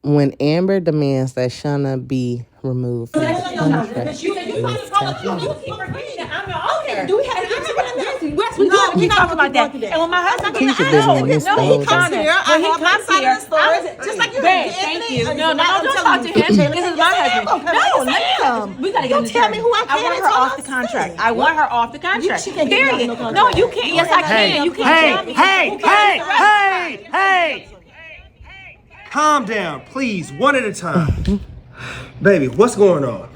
When Amber demands that Shana be removed from the contract, You let's tap in. keep forgetting that I'm the owner. Do we have to Yes, we do. No, We we're not talk gonna about that. keep going And when my husband through Keisha that. been no, on this no, the he whole comes time. here. When he comes here, just like you, Babe, thank you. No, don't talk to him. This is my husband. No, let him. We gotta get Don't an tell me attorney. who I I can want and her tell off her the to contract. stay. I want her off the contract. She can't get me off Period. no No, contract. you can't. Yes, I can. You can't tell me. Hey! Calm down, please, one at a time. Baby, what's going on?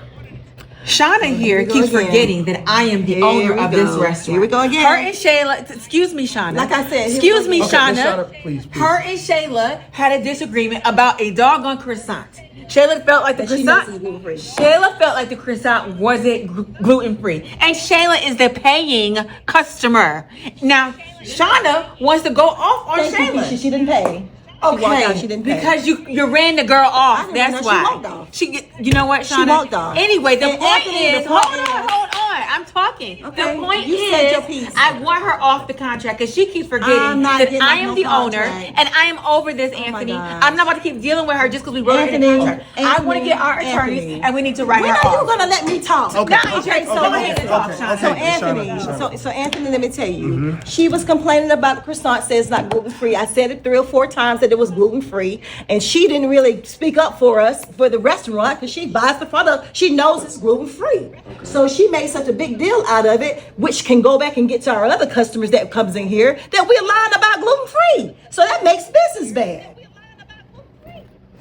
Shana here keeps forgetting that I am the owner of this restaurant. Here we go again. Her and Shayla, excuse me, Shana. Like I said, excuse me, Okay, Shana. Miss Shana, please. Her and Shayla had a disagreement about a doggone croissant. Shayla felt like the croissant. Shayla felt like the croissant wasn't gluten free, and Shayla is the paying customer. Now, Shana wants to go off on Shayla. She didn't pay. Okay, walked out, she didn't pay. because you ran the girl off. I didn't That's run why. her, she walked off. You know what, Shana? walked off. Anyway, the And point Anthony, is, the point hold on, is- hold on. I'm talking. Okay, The point you said your is, piece. I want her off the contract because she keeps forgetting I'm not that getting I off am no the owner contract. and I am over this, my Anthony. gosh. I'm not about to keep dealing with her just because we wrote it in the Anthony, contract. I want to get our attorneys Anthony. and we need to write When her are you off. gonna let me talk? Okay, Now it's your so ahead and talk, Shana. So Okay, Anthony, Shana. so Anthony, let me tell you, she was complaining about the croissant. Says it's not gluten free. I said it 3 or 4 times that it was gluten free, and she didn't really speak up for us for the restaurant because she buys the product. She knows it's gluten free, so she made such a big deal out of it, which can go back and get to our other customers that comes in here that we're lying about gluten free. So that makes business bad.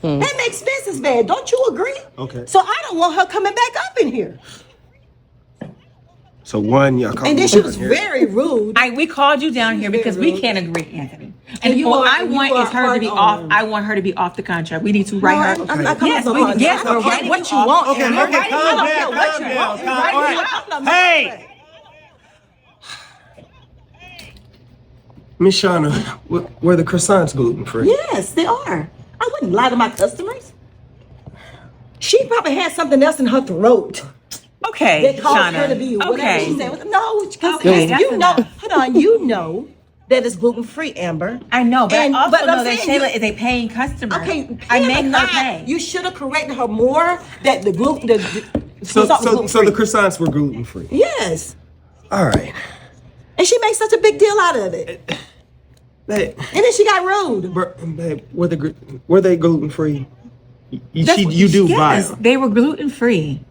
That makes business bad. Don't you agree? Okay. So I don't want her coming back up in here. So one, y'all call And me then she was here. very rude. We called you down here because we rude. can't agree, Anthony. And you all are- I you want are is her to be part off. owner. I want her to be off the contract. We need to write her. I'm not coming Yes, up we, on yes, that. we're writing What you off. want? Okay, Amber. okay, I don't calm care down, what calm you down, want. calm Right down. here, I'm not Hey! my Miss Shana, were the croissants gluten free? Yes, they are. I wouldn't lie to my customers. She probably had something else in her throat Okay, that caused Shana. her to be whatever she Okay. said. No, because Okay, that's you know. enough. Hold on, you know that it's gluten free, Amber. I know, but And- I also but I'm know that saying Shayla you- is a paying customer. Okay, I pay make or her not, pay. you should have corrected her more that the gluten. The So croissant was the gluten-free. croissants were gluten free. Yes, All right. and she made such a big deal out of it, Babe, and then she got rude. babe, were they gluten free? That's what- You do buy yes, them. they were gluten free.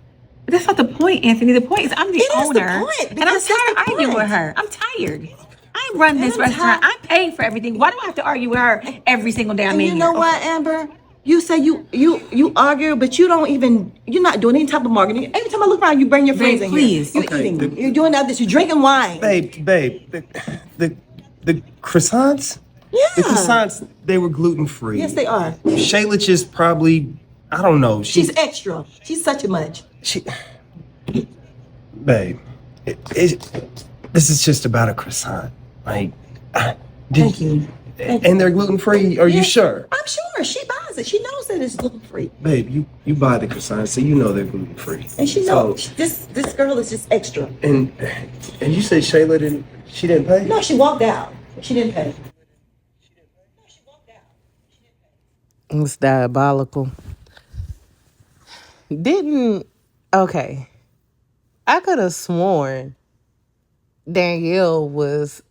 But that's not the point, Anthony. The point is I'm the It is the owner, point, and I'm because that's tired of the arguing point. with her. I'm tired. I run this I'm restaurant. tired. I'm paying for everything. Why do I have to argue with her every single day I'm And in you here? know what, Amber? You say you argue, but you're not doing any type of marketing. Every time I look around, you bring your friends in please. here. You're Okay, eating. You're doing all this. You're drinking wine. Babe, the croissants? Yeah. The croissants, they were gluten free. Yes, they are. Shayla just probably, I don't know. She's extra. She's such a much. She, babe, this is just about a croissant. Like, Thank you. And they're gluten free. Are you Yes, sure? I'm sure. She buys it. She knows that it's gluten free, Babe, you buy the croissants, so you know they're gluten free. and she knows this girl is just extra. And you say Shayla she didn't pay? No, she walked out. She didn't pay. It's diabolical. Didn't okay. I could have sworn Danielle was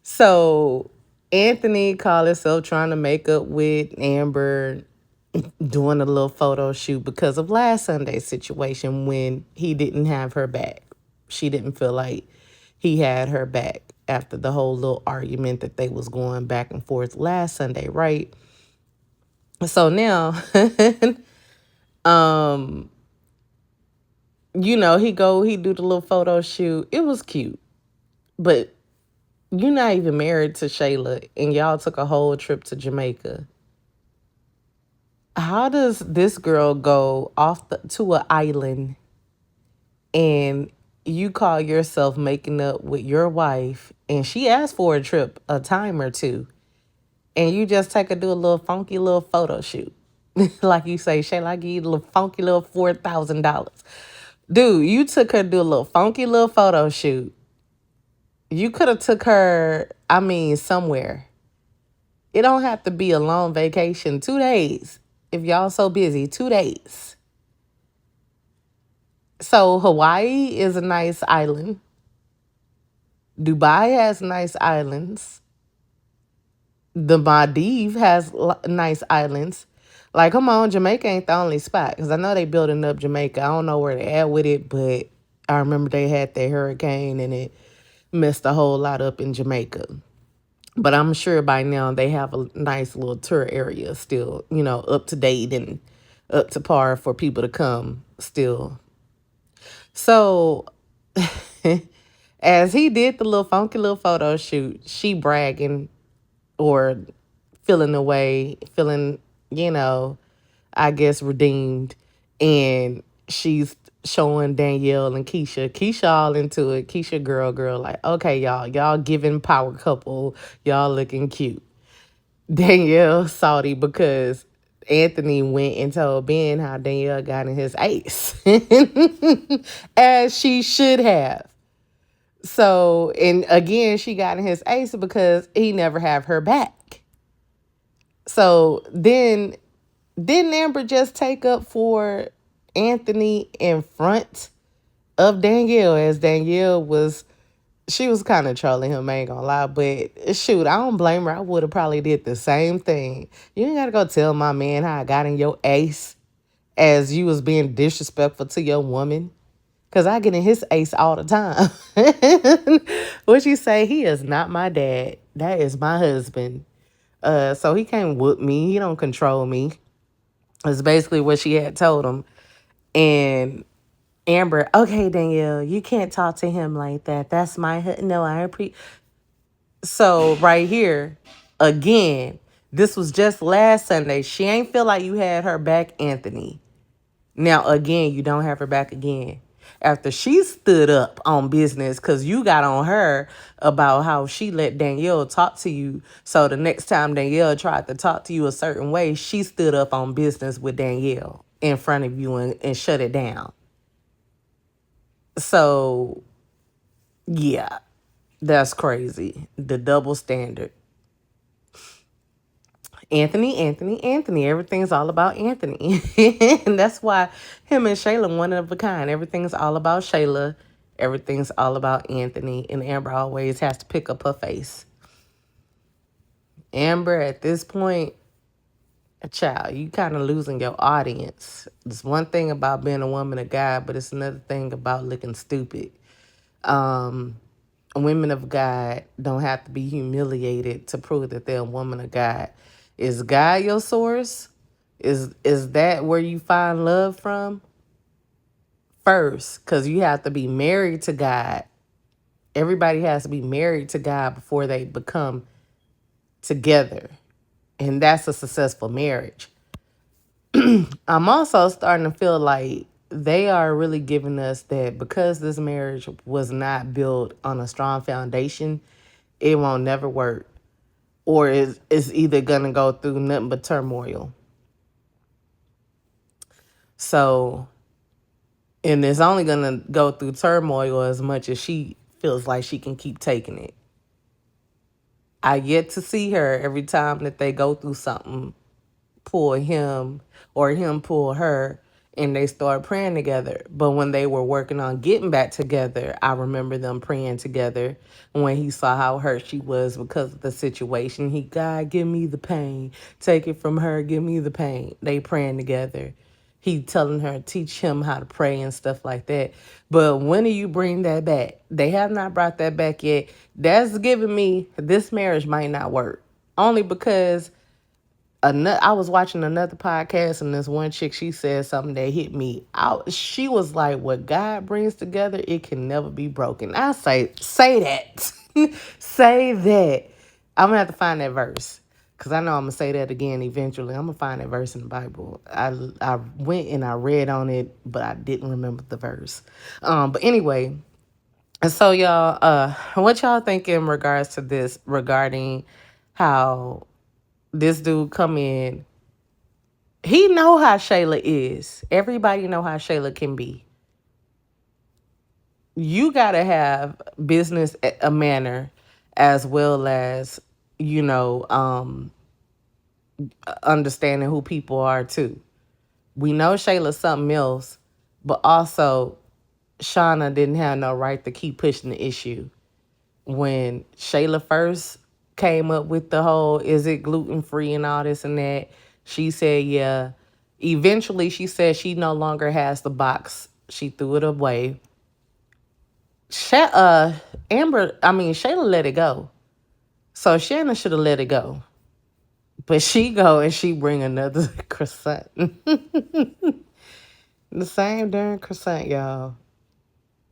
so Anthony called himself trying to make up with Amber doing a little photo shoot because of last Sunday's situation when he didn't have her back. She didn't feel like he had her back after the whole little argument that they was going back and forth last Sunday, right? So now, he do the little photo shoot. It was cute. But you're not even married to Shayla and y'all took a whole trip to Jamaica. How does this girl go to an island and you call yourself making up with your wife and she asked for a trip a time or two and you just take her do a little funky little photo shoot? Like you say, Shayla, I give you a little funky little $4,000. Dude, you took her to do a little funky little photo shoot. You could have took her, somewhere. It don't have to be a long vacation. 2 days. If y'all so busy, 2 days. So Hawaii is a nice island. Dubai has nice islands. The Maldives has nice islands. Like, come on, Jamaica ain't the only spot. Because I know they building up Jamaica. I don't know where they at with it, but I remember they had that hurricane and it messed a whole lot up in Jamaica. But I'm sure by now they have a nice little tour area still, up to date and up to par for people to come still. So as he did the little funky little photo shoot, she bragging or feeling away, feeling, I guess redeemed. And she's showing Danielle and Keisha. Keisha all into it. Keisha girl, like, okay, y'all giving power couple. Y'all looking cute. Danielle salty because Anthony went and told Ben how Danielle got in his ace. As she should have. So, and again, she got in his ace because he never have her back. So then didn't Amber just take up for Anthony in front of Danielle as Danielle she was kind of trolling him, I ain't gonna lie, but shoot, I don't blame her. I would have probably did the same thing. You ain't gotta go tell my man how I got in your ace as you was being disrespectful to your woman. Cause I get in his ace all the time. What you say? He is not my dad. That is my husband. So he can't whoop me. He don't control me. That's basically what she had told him. And Amber, okay, Danielle, you can't talk to him like that. That's my no, I appreciate. So right here, again, this was just last Sunday. She ain't feel like you had her back, Anthony. Now again, you don't have her back again. After she stood up on business because you got on her about how she let Danielle talk to you. So the next time Danielle tried to talk to you a certain way, she stood up on business with Danielle in front of you and shut it down. So yeah, that's crazy. The double standard. Anthony. Everything's all about Anthony. And that's why him and Shayla one of a kind. Everything's all about Shayla. Everything's all about Anthony. And Amber always has to pick up her face. Amber, at this point, child, you kind of losing your audience. It's one thing about being a woman of God, but it's another thing about looking stupid. Women of God don't have to be humiliated to prove that they're a woman of God. Is God your source? Is that where you find love from? First, because you have to be married to God. Everybody has to be married to God before they become together. And that's a successful marriage. I'm also starting to feel like they are really giving us that because this marriage was not built on a strong foundation, it won't never work. Or is either gonna go through nothing but turmoil. So, and it's only gonna go through turmoil as much as she feels like she can keep taking it. I get to see her every time that they go through something, pull him or him pull her, and they start praying together. But when they were working on getting back together, I remember them praying together. When he saw how hurt she was because of the situation, God, give me the pain. Take it from her, give me the pain. They praying together. He telling her, teach him how to pray and stuff like that. But when do you bring that back? They have not brought that back yet. That's giving me this marriage might not work. Only because I was watching another podcast and this one chick, she said something that hit me out. She was like, what God brings together, it can never be broken. I say that. Say that. I'm going to have to find that verse because I know I'm going to say that again eventually. I'm going to find that verse in the Bible. I went and I read on it, but I didn't remember the verse. But anyway, and so y'all, what y'all think in regards to this regarding how this dude come in. He know how Shayla is. Everybody know how Shayla can be. You gotta have business a manner as well as, understanding who people are too. We know Shayla's something else, but also Shana didn't have no right to keep pushing the issue. When Shayla first came up with the whole is it gluten free and all this and that, she said yeah. Eventually she said she no longer has the box. She threw it away. Shayla let it go. So Shanna should have let it go. But she go and she bring another croissant. The same darn croissant, y'all.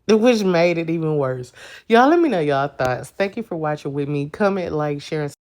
Which made it even worse. Y'all, let me know y'all thoughts. Thank you for watching with me. Comment, like, share, and